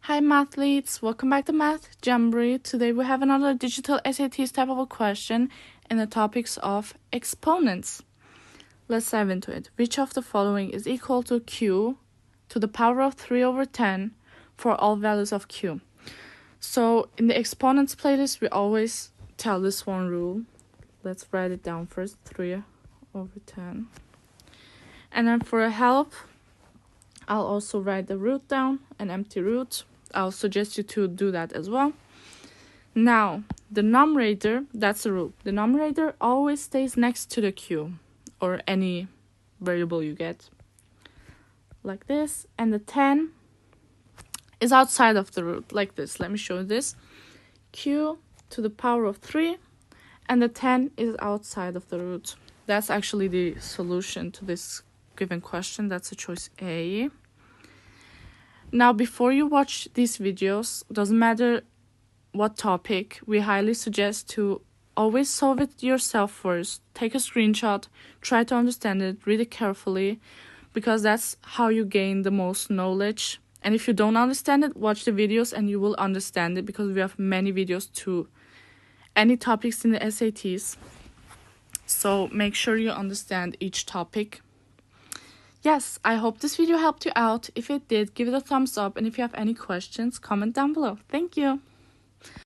Hi mathletes, welcome back to Math Jamboree. Today we have another digital SATs type of a question in the topics of exponents. Let's dive into it. Which of the following is equal to q to the power of 3 over 10 for all values of q? So in the exponents playlist we always tell this one rule. Let's write it down first, 3 over 10. And then for a help, I'll also write the root down, an empty root. I'll suggest you to do that as well. Now, the numerator, that's the rule. The numerator always stays next to the q, or any variable you get, like this. And the 10 is outside of the root, like this. Let me show you this. Q to the power of 3, and the 10 is outside of the root. That's actually the solution to this given question. That's a choice A. Now, before you watch these videos, doesn't matter what topic, we highly suggest to always solve it yourself first. Take a screenshot, try to understand it, read it carefully, because that's how you gain the most knowledge. And if you don't understand it, watch the videos and you will understand it, because we have many videos to any topics in the SATs. So make sure you understand each topic. Yes, I hope this video helped you out. If it did, give it a thumbs up, and if you have any questions, comment down below. Thank you.